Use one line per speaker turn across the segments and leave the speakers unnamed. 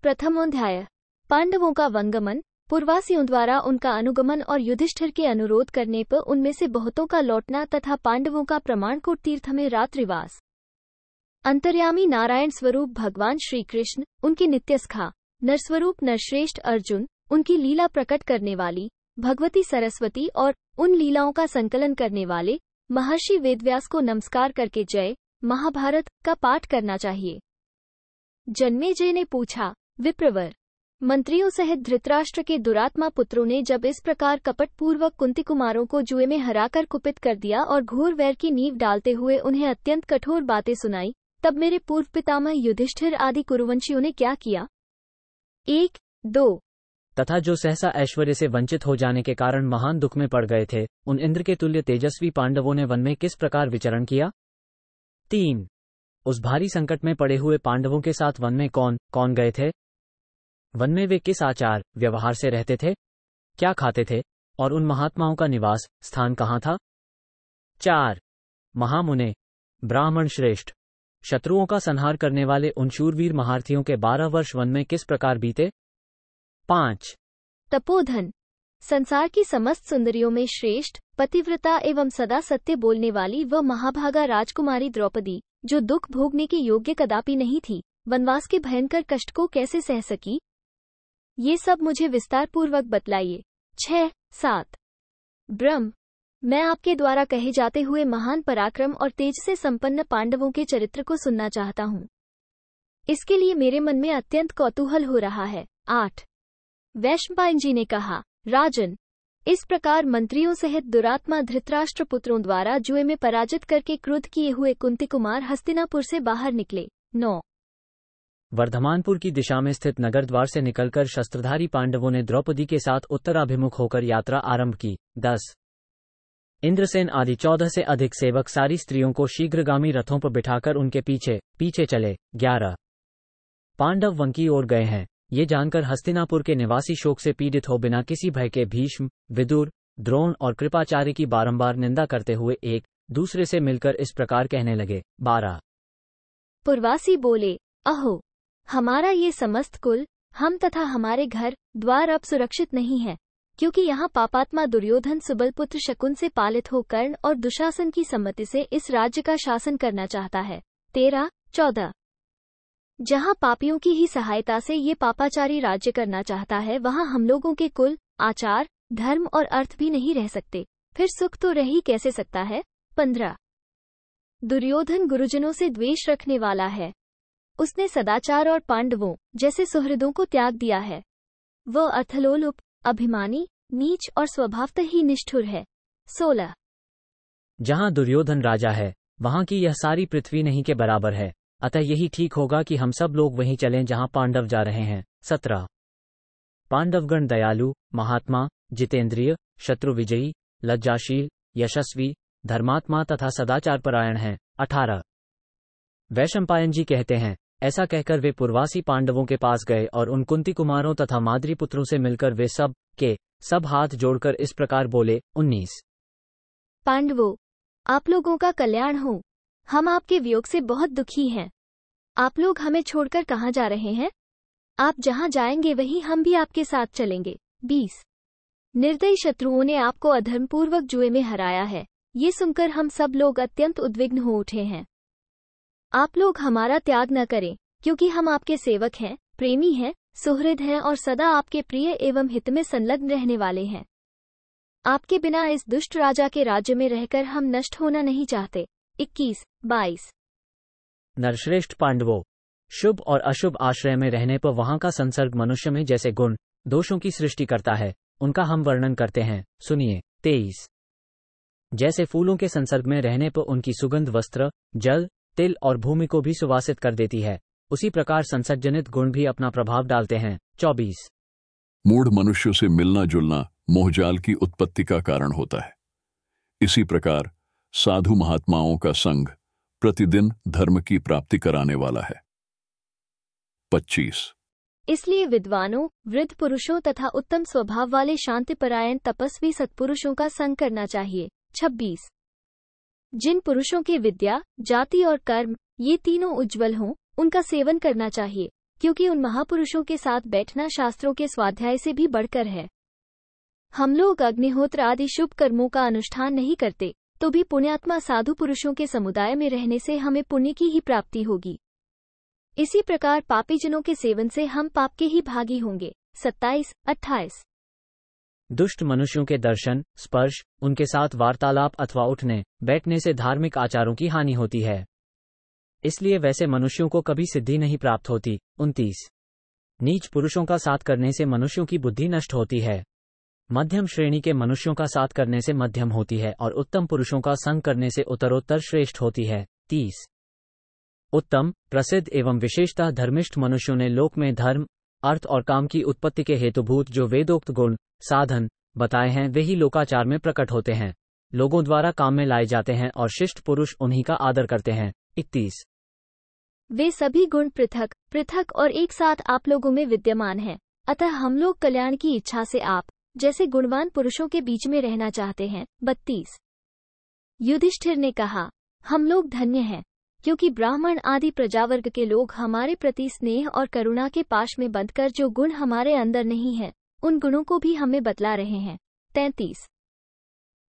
प्रथमोध्याय। पांडवों का वंगमन। पूर्वासियों द्वारा उनका अनुगमन और युधिष्ठिर के अनुरोध करने पर उनमें से बहुतों का लौटना तथा पांडवों का प्रमाणकोट तीर्थ में रात्रिवास। अंतर्यामी नारायण स्वरूप भगवान श्री कृष्ण, उनके नित्यसखा नरस्वरूप नरश्रेष्ठ अर्जुन, उनकी लीला प्रकट करने वाली भगवती सरस्वती और उन लीलाओं का संकलन करने वाले महर्षि वेदव्यास को नमस्कार करके जय महाभारत का पाठ करना चाहिए। जन्मेजय ने पूछा, विप्रवर, मंत्रियों सहित धृतराष्ट्र के दुरात्मा पुत्रों ने जब इस प्रकार कपटपूर्वक कुंती कुमारों को जुए में हराकर कुपित कर दिया और घोर वैर की नींव डालते हुए उन्हें अत्यंत कठोर बातें सुनाई, तब मेरे पूर्व पितामह युधिष्ठिर आदि कुरुवंशियों ने क्या किया? 1-2
तथा जो सहसा ऐश्वर्य से वंचित हो जाने के कारण महान दुख में पड़ गए थे, उन इंद्र के तुल्य तेजस्वी पांडवों ने वन में किस प्रकार विचरण किया? 3 उस भारी संकट में पड़े हुए पांडवों के साथ वन में कौन कौन गए थे? वन में वे किस आचार व्यवहार से रहते थे, क्या खाते थे और उन महात्माओं का निवास स्थान कहाँ था? 4 महामुने ब्राह्मण श्रेष्ठ शत्रुओं का संहार करने वाले उन शूरवीर महारथियों के 12 वर्ष वन में किस प्रकार बीते? 5
तपोधन। संसार की समस्त सुंदरियों में श्रेष्ठ पतिव्रता एवं सदा सत्य बोलने वाली वह महाभागा राजकुमारी द्रौपदी, जो दुख भोगने के योग्य कदापि नहीं थी, वनवास के भयंकर कष्ट को कैसे सह सकी? ये सब मुझे विस्तार पूर्वक बतलाइए। 6-7 ब्रह्म। मैं आपके द्वारा कहे जाते हुए महान पराक्रम और तेज से संपन्न पांडवों के चरित्र को सुनना चाहता हूँ। इसके लिए मेरे मन में अत्यंत कौतूहल हो रहा है। 8 वैशंपायन जी ने कहा, राजन, इस प्रकार मंत्रियों सहित दुरात्मा धृतराष्ट्र पुत्रों द्वारा जुए में पराजित करके क्रुद्ध किए हुए कुंती कुमार हस्तिनापुर से बाहर निकले। 9
वर्धमानपुर की दिशा में स्थित नगर द्वार से निकलकर शस्त्रधारी पांडवों ने द्रौपदी के साथ उत्तराभिमुख होकर यात्रा आरंभ की। 10 इंद्रसेन आदि 14 से अधिक सेवक सारी स्त्रियों को शीघ्रगामी रथों पर बिठाकर उनके पीछे पीछे चले। 11 पांडव वन की ओर गए हैं, ये जानकर हस्तिनापुर के निवासी शोक से पीड़ित हो बिना किसी भय के भीष्म, विदुर, द्रोण और कृपाचार्य की बारंबार निंदा करते हुए एक दूसरे से मिलकर इस प्रकार कहने लगे। 12
पूर्वासी बोले, अहो, हमारा ये समस्त कुल, हम तथा हमारे घर द्वार अब सुरक्षित नहीं है, क्योंकि यहाँ पापात्मा दुर्योधन सुबलपुत्र शकुन से पालित हो कर्ण और दुशासन की सम्मति से इस राज्य का शासन करना चाहता है। 13-14 जहाँ पापियों की ही सहायता से ये पापाचारी राज्य करना चाहता है, वहाँ हम लोगों के कुल, आचार, धर्म और अर्थ भी नहीं रह सकते, फिर सुख तो रह ही कैसे सकता है? 15 दुर्योधन गुरुजनों से द्वेष रखने वाला है, उसने सदाचार और पांडवों जैसे सुहृदों को त्याग दिया है। वह अर्थलोलुप, अभिमानी, नीच और स्वभावतः ही निष्ठुर है। 16
जहाँ दुर्योधन राजा है, वहाँ की यह सारी पृथ्वी नहीं के बराबर है, अतः यही ठीक होगा कि हम सब लोग वहीं चलें जहाँ पांडव जा रहे हैं। 17 पांडवगण दयालु, महात्मा, जितेंद्रिय, शत्रु विजयी, लज्जाशील, यशस्वी, धर्मात्मा तथा सदाचार परायण हैं। 18 वैशंपायन जी कहते हैं, ऐसा कहकर वे पूर्वासी पांडवों के पास गए और उन कुंती कुमारों तथा माद्री पुत्रों से मिलकर वे सब के सब हाथ जोड़कर इस प्रकार बोले। 19
पांडवों, आप लोगों का कल्याण हो, हम आपके वियोग से बहुत दुखी हैं। आप लोग हमें छोड़कर कहाँ जा रहे हैं? आप जहाँ जाएंगे वहीं हम भी आपके साथ चलेंगे। 20 निर्दयी शत्रुओं ने आपको अधर्मपूर्वक जुए में हराया है, ये सुनकर हम सब लोग अत्यंत उद्विग्न हो उठे हैं। आप लोग हमारा त्याग न करें, क्योंकि हम आपके सेवक हैं, प्रेमी हैं, सुहृद हैं और सदा आपके प्रिय एवं हित में संलग्न रहने वाले हैं। आपके बिना इस दुष्ट राजा के राज्य में रहकर हम नष्ट होना नहीं चाहते। 21-22
नरश्रेष्ठ पांडवों, शुभ और अशुभ आश्रय में रहने पर वहां का संसर्ग मनुष्य में जैसे गुण दोषों की सृष्टि करता है, उनका हम वर्णन करते हैं, सुनिए। 23 जैसे फूलों के संसर्ग में रहने पर उनकी सुगंध वस्त्र, जल, तिल और भूमि को भी सुवासित कर देती है, उसी प्रकार संसर्गजनित गुण भी अपना प्रभाव डालते हैं। 24
मूढ़ मनुष्यों से मिलना जुलना मोहजाल की उत्पत्ति का कारण होता है। इसी प्रकार साधु महात्माओं का संग प्रतिदिन धर्म की प्राप्ति कराने वाला है। 25
इसलिए विद्वानों, वृद्ध पुरुषों तथा उत्तम स्वभाव वाले शांतिपरायण तपस्वी सत्पुरुषों का संग करना चाहिए। 26 जिन पुरुषों के विद्या, जाति और कर्म ये तीनों उज्ज्वल हों, उनका सेवन करना चाहिए, क्योंकि उन महापुरुषों के साथ बैठना शास्त्रों के स्वाध्याय से भी बढ़कर है। हम लोग अग्निहोत्र आदि शुभ कर्मों का अनुष्ठान नहीं करते, तो भी पुण्यात्मा साधु पुरुषों के समुदाय में रहने से हमें पुण्य की ही प्राप्ति होगी। इसी प्रकार पापीजनों के सेवन से हम पाप के ही भागी होंगे। 27-28।
दुष्ट मनुष्यों के दर्शन, स्पर्श, उनके साथ वार्तालाप अथवा उठने बैठने से धार्मिक आचारों की हानि होती है, इसलिए वैसे मनुष्यों को कभी सिद्धि नहीं प्राप्त होती। 29। नीच पुरुषों का साथ करने से मनुष्यों की बुद्धि नष्ट होती है। मध्यम श्रेणी के मनुष्यों का साथ करने से मध्यम होती है और उत्तम पुरुषों का संग करने से उत्तरोत्तर श्रेष्ठ होती है। 30। उत्तम, प्रसिद्ध एवं विशेषतः धर्मिष्ठ मनुष्यों ने लोक में धर्म, अर्थ और काम की उत्पत्ति के हेतुभूत जो वेदोक्त गुण, साधन बताए हैं वे ही लोकाचार में प्रकट होते हैं, लोगों द्वारा काम में लाए जाते हैं और शिष्ट पुरुष उन्हीं का आदर करते हैं। 31।
वे सभी गुण पृथक पृथक और एक साथ आप लोगों में विद्यमान हैं, अतः हम लोग कल्याण की इच्छा से आप जैसे गुणवान पुरुषों के बीच में रहना चाहते हैं। 32। युधिष्ठिर ने कहा, हम लोग धन्य हैं, क्योंकि ब्राह्मण आदि प्रजावर्ग के लोग हमारे प्रति स्नेह और करुणा के पाश में बंधकर जो गुण हमारे अंदर नहीं है, उन गुणों को भी हमें बतला रहे हैं। 33।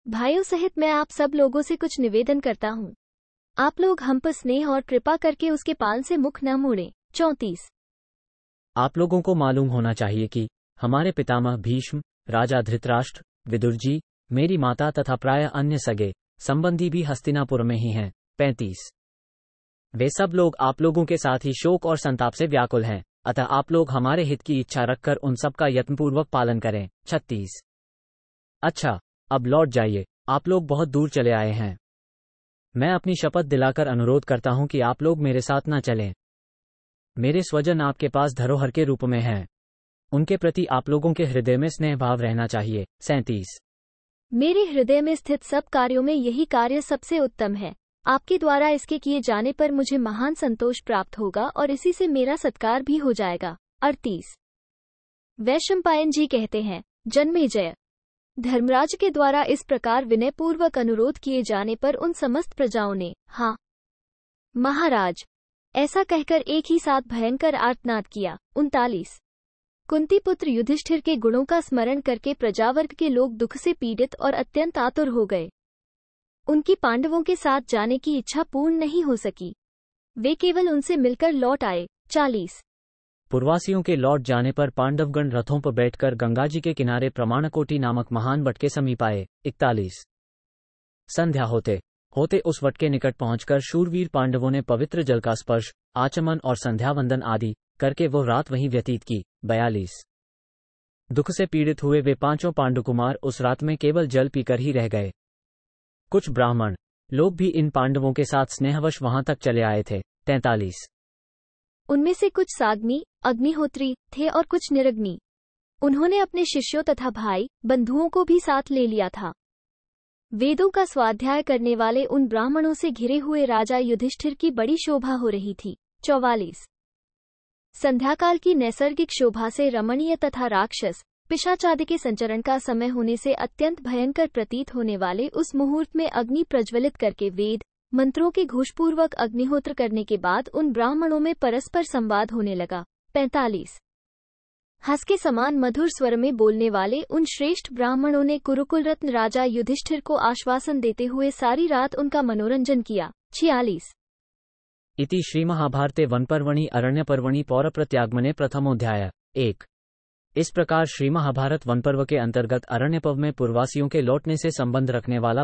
भाइयों सहित मैं आप सब लोगों से कुछ निवेदन करता हूँ, आप लोग हम पर स्नेह और कृपा करके उसके पाल से मुख न मोड़ें। 34।
आप लोगों को मालूम होना चाहिए कि हमारे पितामह भीष्म, राजा धृतराष्ट्र, विदुर जी, मेरी माता तथा प्राय अन्य सगे संबंधी भी हस्तिनापुर में ही हैं। 35। वे सब लोग आप लोगों के साथ ही शोक और संताप से व्याकुल हैं, अतः आप लोग हमारे हित की इच्छा रखकर उन सब का यत्नपूर्वक पालन करें। 36। अच्छा, अब लौट जाइए, आप लोग बहुत दूर चले आए हैं। मैं अपनी शपथ दिलाकर अनुरोध करता हूं कि आप लोग मेरे साथ न चलें। मेरे स्वजन आपके पास धरोहर के रूप में हैं, उनके प्रति आप लोगों के हृदय में स्नेह भाव रहना चाहिए। 37।
मेरे हृदय में स्थित सब कार्यों में यही कार्य सबसे उत्तम है, आपके द्वारा इसके किए जाने पर मुझे महान संतोष प्राप्त होगा और इसी से मेरा सत्कार भी हो जाएगा। 38। वैशंपायन जी कहते हैं, जन्मेजय, धर्मराज के द्वारा इस प्रकार विनयपूर्वक अनुरोध किए जाने पर उन समस्त प्रजाओं ने हाँ महाराज ऐसा कहकर एक ही साथ भयंकर आर्तनाद किया। 39। कुंती पुत्र युधिष्ठिर के गुणों का स्मरण करके प्रजावर्ग के लोग दुख से पीड़ित और अत्यंत आतुर हो गए। उनकी पांडवों के साथ जाने की इच्छा पूर्ण नहीं हो सकी, वे केवल उनसे मिलकर लौट आए। 40।
पूर्वासियों के लौट जाने पर पांडवगण रथों पर बैठकर गंगाजी के किनारे प्रमाणकोटि नामक महान वट के समीप आए। 41। संध्या होते होते उस वट के निकट पहुंचकर शूरवीर पांडवों ने पवित्र जल का स्पर्श, आचमन और संध्यावंदन आदि करके वो रात वहीं व्यतीत की। 42। दुख से पीड़ित हुए वे पांचों पांडुकुमार उस रात में केवल जल पीकर ही रह गए। कुछ ब्राह्मण लोग भी इन पांडवों के साथ स्नेहवश वहां तक चले आए थे। 43।
उनमें से कुछ साग्नि अग्निहोत्री थे और कुछ निरग्नि। उन्होंने अपने शिष्यों तथा भाई बंधुओं को भी साथ ले लिया था। वेदों का स्वाध्याय करने वाले उन ब्राह्मणों से घिरे हुए राजा युधिष्ठिर की बड़ी शोभा हो रही थी। 44। संध्याकाल की नैसर्गिक शोभा से रमणीय तथा राक्षस पिशाचादि के संचरण का समय होने से अत्यंत भयंकर प्रतीत होने वाले उस मुहूर्त में अग्नि प्रज्वलित करके वेद मंत्रों के घोषपूर्वक अग्निहोत्र करने के बाद उन ब्राह्मणों में परस्पर संवाद होने लगा। 45। हंस के समान मधुर स्वर में बोलने वाले उन श्रेष्ठ ब्राह्मणों ने कुरुकुल रत्न राजा युधिष्ठिर को आश्वासन देते हुए सारी रात उनका मनोरंजन किया। 46।
इति श्रीमहाभारते वनपर्वणि अरण्यपर्वणि पौरप्रत्यागमने प्रथमोऽध्याय 1। इस प्रकार श्रीमहाभारत वनपर्व के अंतर्गत अरण्यपर्व में पूर्ववासियों के लौटने से संबंध रखने वाला